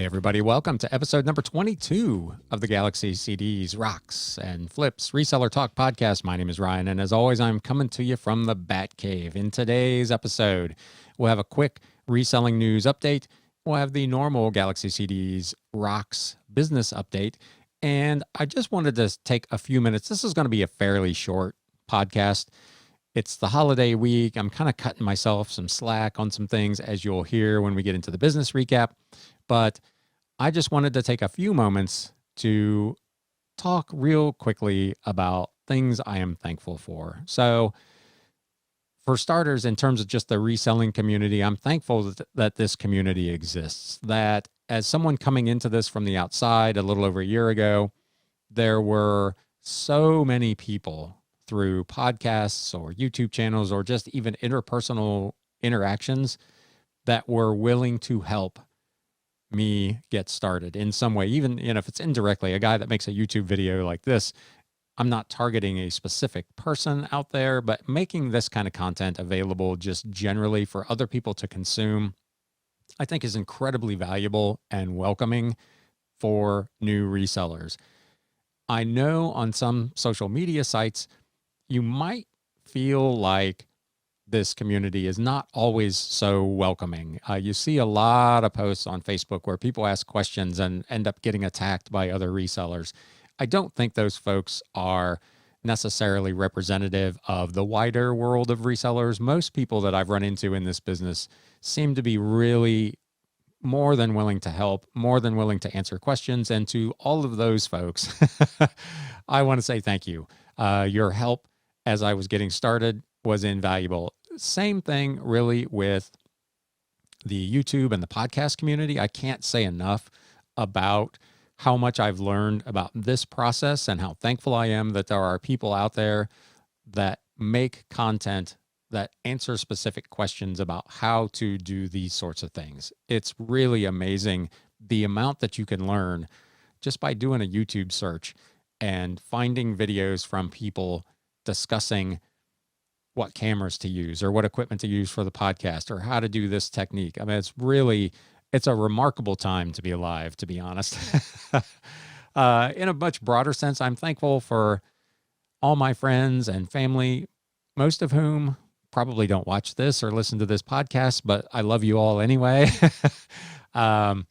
Hey everybody, welcome to episode number 22 of the Galaxy CDs, Rocks, and Flips Reseller Talk podcast. My name is Ryan, and as always, I'm coming to you from the Bat Cave. In today's episode, we'll have a quick reselling news update. We'll have the normal Galaxy CDs, Rocks business update, and I just wanted to take a few minutes. This is going to be a fairly short podcast. It's the holiday week. I'm kind of cutting myself some slack on some things, as you'll hear when we get into the business recap. But I just wanted to take a few moments to talk real quickly about things I am thankful for. So, for starters, in terms of just the reselling community, I'm thankful that this community exists. That as someone coming into this from the outside a little over a year ago, there were so many people through podcasts or YouTube channels or just even interpersonal interactions that were willing to help me get started in some way. Even if it's indirectly, a guy that makes a YouTube video like this, I'm not targeting a specific person out there, but making this kind of content available just generally for other people to consume, I think is incredibly valuable and welcoming for new resellers. I know on some social media sites, you might feel like this community is not always so welcoming. You see a lot of posts on Facebook where people ask questions and end up getting attacked by other resellers. I don't think those folks are necessarily representative of the wider world of resellers. Most people that I've run into in this business seem to be really more than willing to help, more than willing to answer questions. And to all of those folks, I want to say thank you. Your help as I was getting started was invaluable. Same thing really with the YouTube and the podcast community. I can't say enough about how much I've learned about this process and how thankful I am that there are people out there that make content that answer specific questions about how to do these sorts of things. It's really amazing the amount that you can learn just by doing a YouTube search and finding videos from people discussing what cameras to use or what equipment to use for the podcast or how to do this technique. I mean, it's a remarkable time to be alive, to be honest. In a much broader sense, I'm thankful for all my friends and family, most of whom probably don't watch this or listen to this podcast, but I love you all anyway. And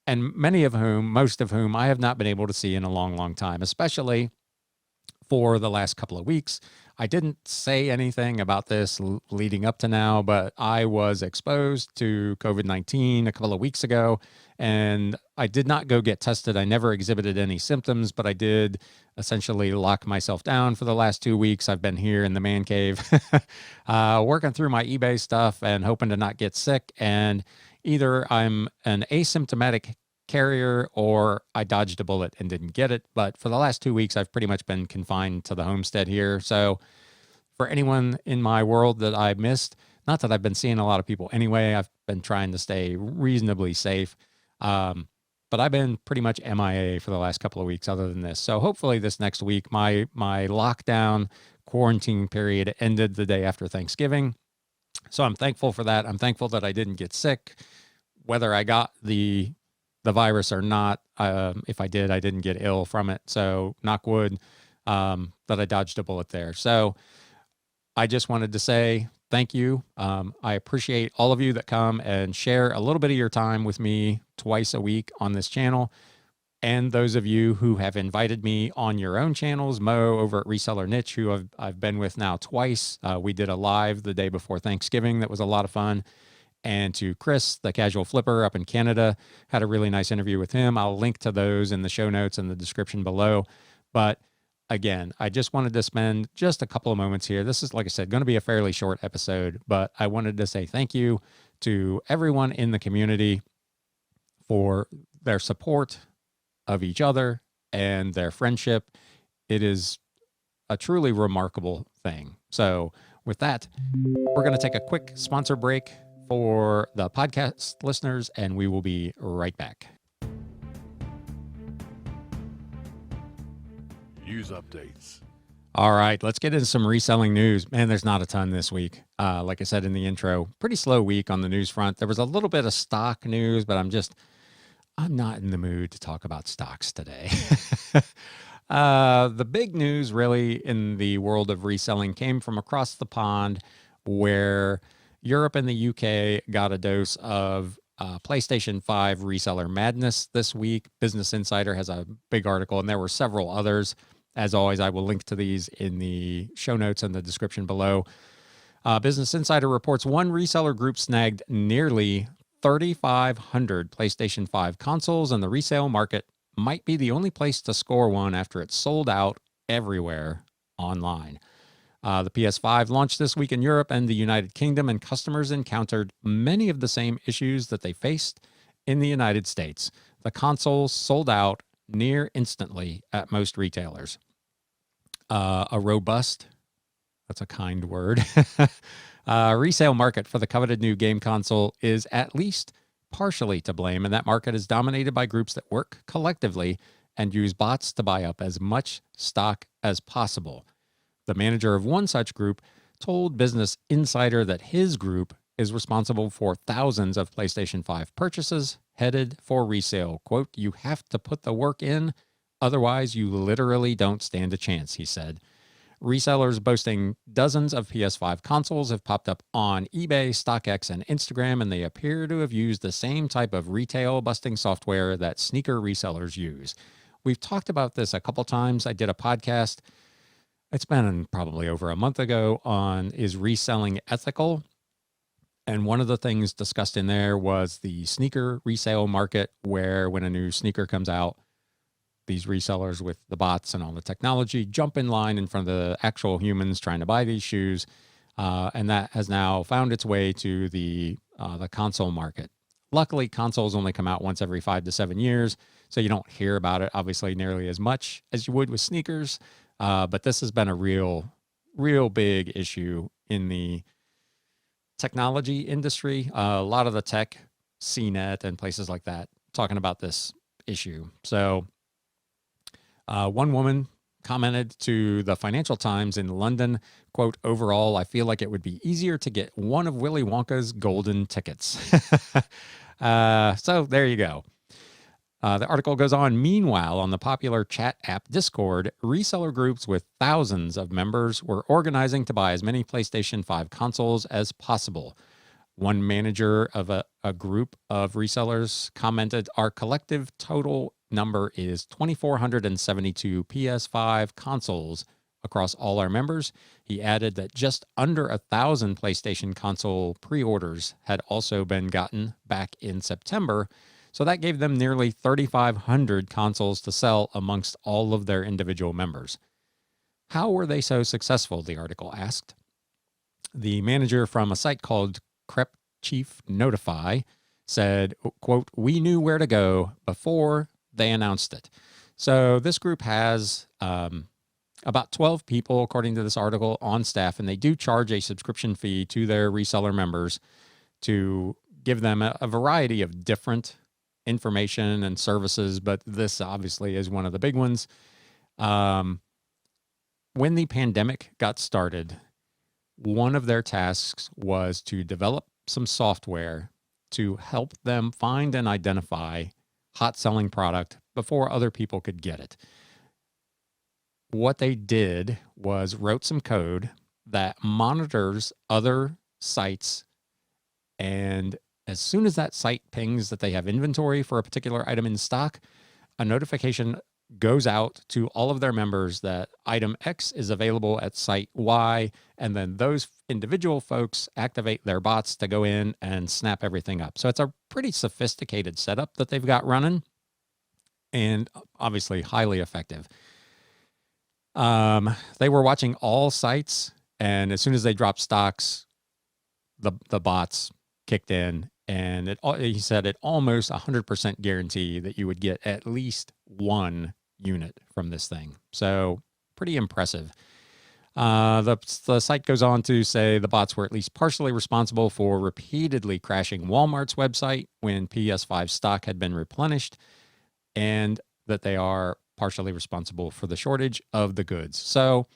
most of whom I have not been able to see in a long, long time, especially for the last couple of weeks. I didn't say anything about this leading up to now, but I was exposed to COVID-19 a couple of weeks ago, and I did not go get tested. I never exhibited any symptoms, but I did essentially lock myself down for the last 2 weeks. I've been here in the man cave, working through my eBay stuff and hoping to not get sick. And either I'm an asymptomatic carrier or I dodged a bullet and didn't get it. But for the last 2 weeks, I've pretty much been confined to the homestead here. So for anyone in my world that I missed, not that I've been seeing a lot of people anyway, I've been trying to stay reasonably safe. But I've been pretty much MIA for the last couple of weeks other than this. So hopefully this next week, my lockdown quarantine period ended the day after Thanksgiving. So I'm thankful for that. I'm thankful that I didn't get sick, whether I got the virus or not. If I did, I didn't get ill from it. So knock wood, that I dodged a bullet there. So I just wanted to say thank you. I appreciate all of you that come and share a little bit of your time with me twice a week on this channel. And those of you who have invited me on your own channels, Mo over at Reseller Niche, who I've been with now twice. We did a live the day before Thanksgiving. That was a lot of fun. And to Chris, the casual flipper up in Canada, had a really nice interview with him. I'll link to those in the show notes and the description below. But again, I just wanted to spend just a couple of moments here. This is, like I said, going to be a fairly short episode, but I wanted to say thank you to everyone in the community for their support of each other and their friendship. It is a truly remarkable thing. So with that, we're going to take a quick sponsor break for the podcast listeners, and we will be right back. News updates. All right, let's get into some reselling news. Man, there's not a ton this week. Like I said in the intro, pretty slow week on the news front. There was a little bit of stock news, but I'm not in the mood to talk about stocks today. The big news really in the world of reselling came from across the pond, where Europe and the UK got a dose of PlayStation 5 reseller madness this week. Business Insider has a big article, and there were several others. As always, I will link to these in the show notes and the description below. Business Insider reports one reseller group snagged nearly 3,500 PlayStation 5 consoles, and the resale market might be the only place to score one after it's sold out everywhere online. The PS5 launched this week in Europe and the United Kingdom, and customers encountered many of the same issues that they faced in the United States. The consoles sold out near instantly at most retailers. A robust, that's a kind word, resale market for the coveted new game console is at least partially to blame, and that market is dominated by groups that work collectively and use bots to buy up as much stock as possible. The manager of one such group told Business Insider that his group is responsible for thousands of PlayStation 5 purchases headed for resale. Quote, "You have to put the work in, otherwise you literally don't stand a chance," he said. Resellers boasting dozens of PS5 consoles have popped up on eBay, StockX, and Instagram, and they appear to have used the same type of retail busting software that sneaker resellers use. We've talked about this a couple times. I did a podcast, it's been probably over a month ago, on is reselling ethical? And one of the things discussed in there was the sneaker resale market, where when a new sneaker comes out, these resellers with the bots and all the technology jump in line in front of the actual humans trying to buy these shoes. And that has now found its way to the console market. Luckily, consoles only come out once every 5 to 7 years, so you don't hear about it, obviously, nearly as much as you would with sneakers. But this has been a real big issue in the technology industry. A lot of the tech, CNET and places like that, talking about this issue. So one woman commented to the Financial Times in London, quote, "Overall, I feel like it would be easier to get one of Willy Wonka's golden tickets." So there you go. The article goes on. Meanwhile, on the popular chat app Discord, reseller groups with thousands of members were organizing to buy as many PlayStation 5 consoles as possible. One manager of a group of resellers commented, "Our collective total number is 2,472 PS5 consoles across all our members." He added that just under 1,000 PlayStation console pre-orders had also been gotten back in September. So that gave them nearly 3,500 consoles to sell amongst all of their individual members. How were they so successful, the article asked. The manager from a site called Crep Chief Notify said, quote, "We knew where to go before they announced it." So this group has about 12 people, according to this article, on staff, and they do charge a subscription fee to their reseller members to give them a variety of different information and services, but this obviously is one of the big ones. When the pandemic got started, one of their tasks was to develop some software to help them find and identify hot selling product before other people could get it. What they did was wrote some code that monitors other sites, and as soon as that site pings that they have inventory for a particular item in stock, a notification goes out to all of their members that item X is available at site Y, and then those individual folks activate their bots to go in and snap everything up. So it's a pretty sophisticated setup that they've got running, and obviously highly effective. They were watching all sites, and as soon as they dropped stocks, the bots kicked in, and he said it almost 100% guarantee that you would get at least one unit from this thing. So pretty impressive. The site goes on to say the bots were at least partially responsible for repeatedly crashing Walmart's website when PS5 stock had been replenished, and that they are partially responsible for the shortage of the goods. So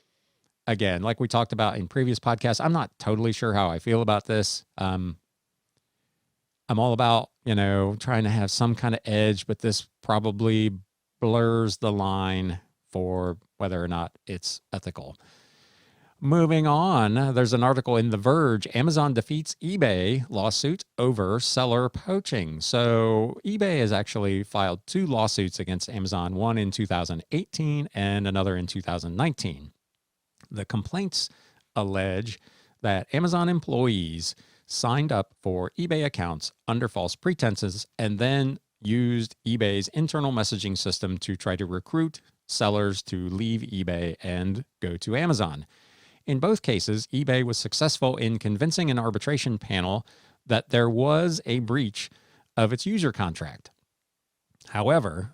again, like we talked about in previous podcasts, I'm not totally sure how I feel about this. I'm all about trying to have some kind of edge, but this probably blurs the line for whether or not it's ethical. Moving on, there's an article in The Verge. Amazon defeats eBay lawsuit over seller poaching. So eBay has actually filed 2 lawsuits against Amazon, one in 2018 and another in 2019. The complaints allege that Amazon employees signed up for eBay accounts under false pretenses and then used eBay's internal messaging system to try to recruit sellers to leave eBay and go to Amazon. In both cases, eBay was successful in convincing an arbitration panel that there was a breach of its user contract. However,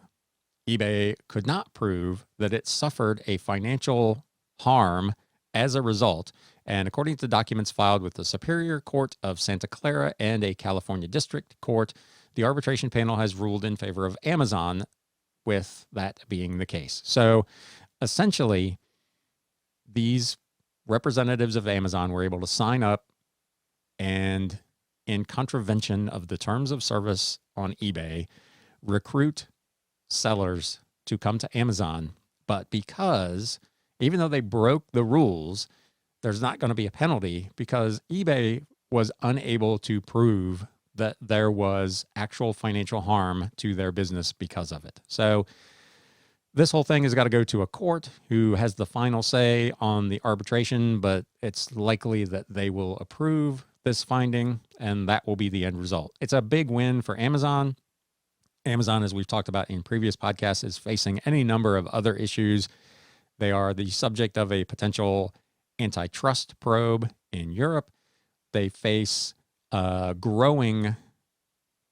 eBay could not prove that it suffered a financial harm as a result, and according to documents filed with the Superior Court of Santa Clara and a California District Court, the arbitration panel has ruled in favor of Amazon, with that being the case. So essentially, these representatives of Amazon were able to sign up and, in contravention of the terms of service on eBay, recruit sellers to come to Amazon. But because, even though they broke the rules, there's not going to be a penalty because eBay was unable to prove that there was actual financial harm to their business because of it. So this whole thing has got to go to a court who has the final say on the arbitration, but it's likely that they will approve this finding, and that will be the end result. It's a big win for Amazon. Amazon, as we've talked about in previous podcasts, is facing any number of other issues. They are the subject of a potential antitrust probe in Europe. They face growing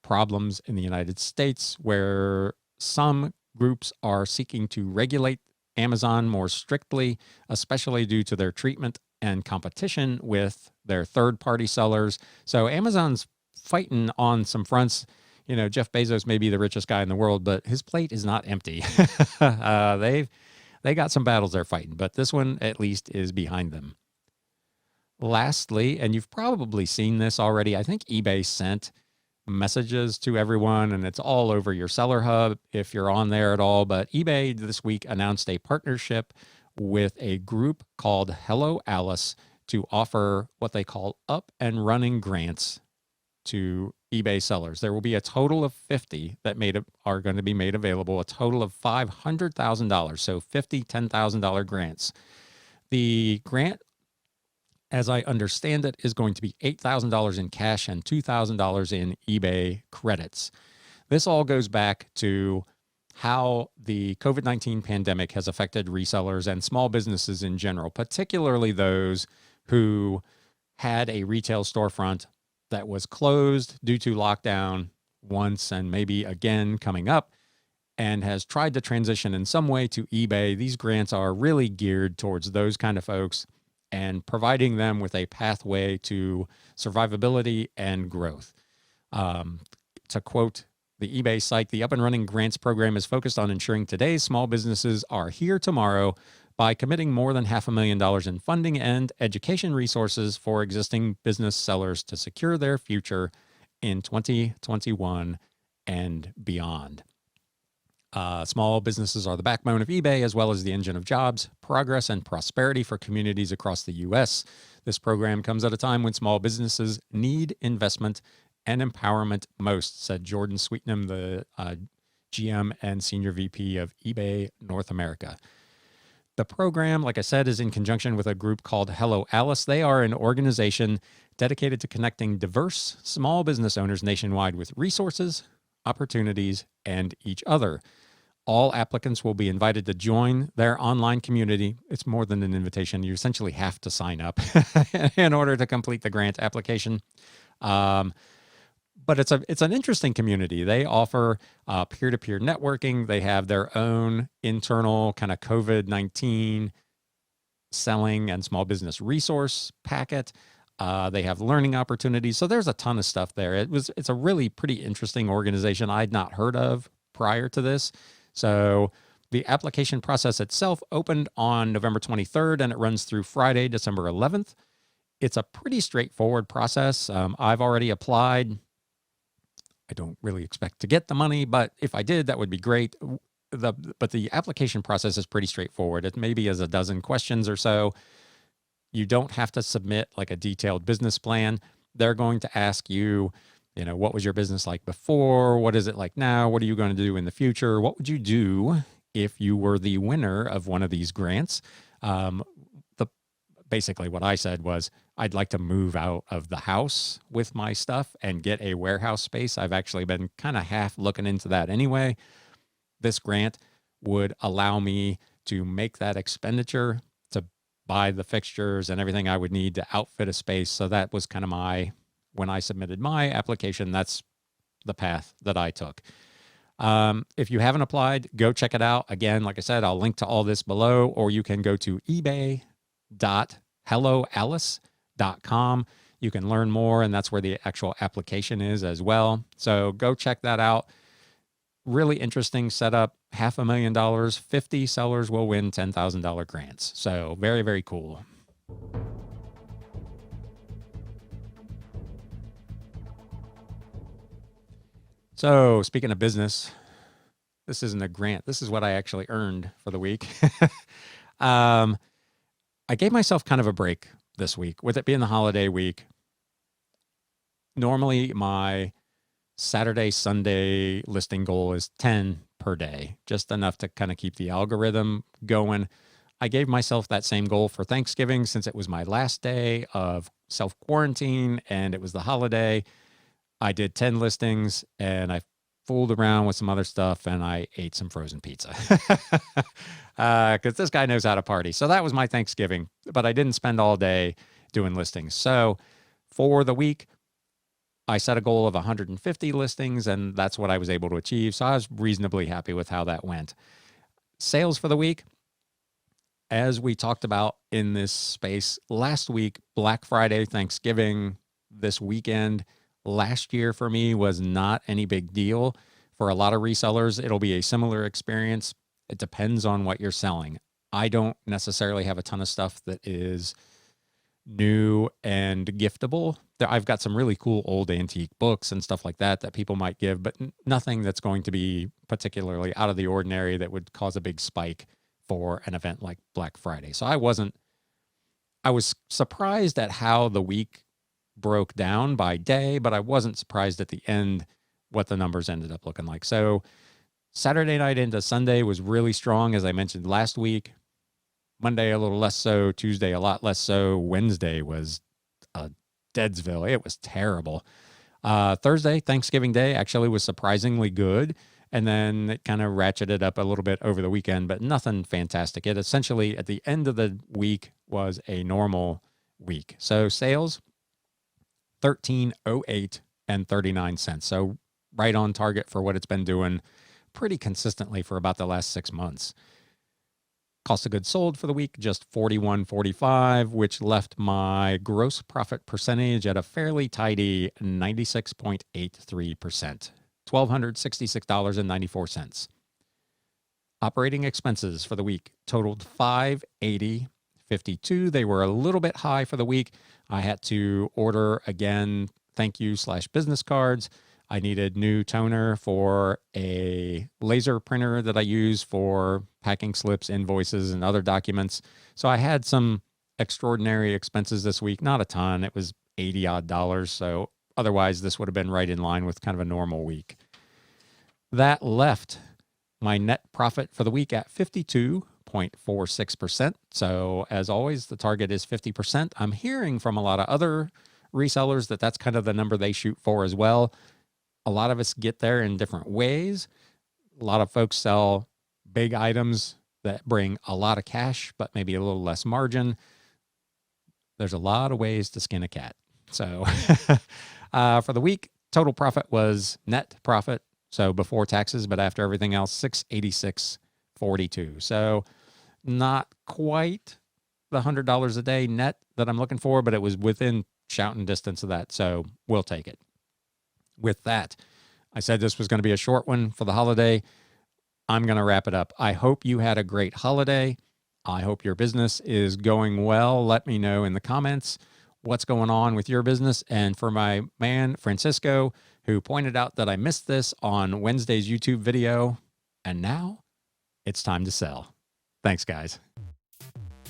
problems in the United States where some groups are seeking to regulate Amazon more strictly, especially due to their treatment and competition with their third-party sellers. So Amazon's fighting on some fronts. Jeff Bezos may be the richest guy in the world, but his plate is not empty. They got some battles they're fighting, but this one at least is behind them. Lastly, and you've probably seen this already, I think eBay sent messages to everyone, and it's all over your seller hub if you're on there at all. But eBay this week announced a partnership with a group called Hello Alice to offer what they call up and running grants to eBay sellers. There will be a total of 50 that are going to be made available, a total of $500,000. So 50 $10,000 grants. The grant, as I understand it, is going to be $8,000 in cash and $2,000 in eBay credits. This all goes back to how the COVID-19 pandemic has affected resellers and small businesses in general, particularly those who had a retail storefront that was closed due to lockdown once and maybe again coming up, and has tried to transition in some way to eBay. These grants are really geared towards those kind of folks and providing them with a pathway to survivability and growth. To quote the eBay site, the Up and Running Grants program is focused on ensuring today's small businesses are here tomorrow by committing more than $500,000 in funding and education resources for existing business sellers to secure their future in 2021 and beyond. Small businesses are the backbone of eBay, as well as the engine of jobs, progress, and prosperity for communities across the U.S. This program comes at a time when small businesses need investment and empowerment most, said Jordan Sweetnam, the GM and Senior VP of eBay North America. The program, like I said, is in conjunction with a group called Hello Alice. They are an organization dedicated to connecting diverse small business owners nationwide with resources, opportunities, and each other. All applicants will be invited to join their online community. It's more than an invitation. You essentially have to sign up in order to complete the grant application. But it's an interesting community. They offer peer-to-peer networking. They have their own internal kind of COVID-19 selling and small business resource packet. They have learning opportunities. So there's a ton of stuff there. It's a really pretty interesting organization I'd not heard of prior to this. So the application process itself opened on November 23rd, and it runs through Friday, December 11th. It's a pretty straightforward process. I've already applied. I don't really expect to get the money, but if I did, that would be great. But the application process is pretty straightforward. It maybe is a dozen questions or so. You don't have to submit like a detailed business plan. They're going to ask you, what was your business like before? What is it like now? What are you going to do in the future? What would you do if you were the winner of one of these grants? Basically what I said was, I'd like to move out of the house with my stuff and get a warehouse space. I've actually been kind of half looking into that anyway. This grant would allow me to make that expenditure to buy the fixtures and everything I would need to outfit a space. So that was kind of when I submitted my application, that's the path that I took. If you haven't applied, go check it out. Again, like I said, I'll link to all this below, or you can go to ebay.helloalice.com. You can learn more, and that's where the actual application is as well. So go check that out. Really interesting setup. $500,000, 50 sellers will win $10,000 grants. So very, very cool. So speaking of business, this isn't a grant. This is what I actually earned for the week. I gave myself kind of a break this week with it being the holiday week. Normally my Saturday, Sunday listing goal is 10 per day, just enough to kind of keep the algorithm going. I gave myself that same goal for Thanksgiving since it was my last day of self-quarantine and it was the holiday. I did 10 listings and I fooled around with some other stuff and I ate some frozen pizza because this guy knows how to party. So that was my Thanksgiving, but I didn't spend all day doing listings. So for the week, I set a goal of 150 listings and that's what I was able to achieve. So I was reasonably happy with how that went. Sales for the week, as we talked about in this space last week, Black Friday, Thanksgiving, this weekend, last year for me was not any big deal. For a lot of resellers, it'll be a similar experience. It depends on what you're selling. I don't necessarily have a ton of stuff that is new and giftable. I've got some really cool old antique books and stuff like that people might give, but nothing that's going to be particularly out of the ordinary that would cause a big spike for an event like Black Friday. So I was surprised at how the week broke down by day, but I wasn't surprised at the end what the numbers ended up looking like. So Saturday night into Sunday was really strong, as I mentioned last week. Monday a little less so, Tuesday a lot less so, Wednesday was a Deadsville. It was terrible. Thursday, Thanksgiving Day, actually was surprisingly good. And then it kind of ratcheted up a little bit over the weekend, but nothing fantastic. It essentially, at the end of the week, was a normal week. So sales, $13.08 and 39 cents. So right on target for what it's been doing pretty consistently for about the last 6 months. Cost of goods sold for the week, just $41.45, which left my gross profit percentage at a fairly tidy 96.83%, $1,266.94. Operating expenses for the week totaled $580.52. They were a little bit high for the week. I had to order again thank you / business cards. I needed new toner for a laser printer that I use for packing slips, invoices, and other documents. So I had some extraordinary expenses this week. Not a ton. It was $80 odd. So otherwise, this would have been right in line with kind of a normal week. That left my net profit for the week at 52.46%. So as always, the target is 50%. I'm hearing from a lot of other resellers that that's kind of the number they shoot for as well. A lot of us get there in different ways. A lot of folks sell big items that bring a lot of cash, but maybe a little less margin. There's a lot of ways to skin a cat. So for the week, total profit was net profit. So before taxes, but after everything else, $686.42. So not quite the $100 a day net that I'm looking for, but it was within shouting distance of that. So we'll take it. With that, I said this was going to be a short one for the holiday. I'm going to wrap it up. I hope you had a great holiday. I hope your business is going well. Let me know in the comments what's going on with your business. And for my man, Francisco, who pointed out that I missed this on Wednesday's YouTube video, and now it's time to sell. Thanks, guys.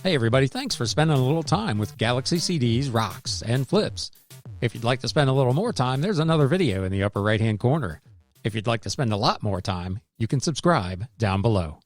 Hey, everybody. Thanks for spending a little time with Galaxy CDs, Rocks, and Flips. If you'd like to spend a little more time, there's another video in the upper right-hand corner. If you'd like to spend a lot more time, you can subscribe down below.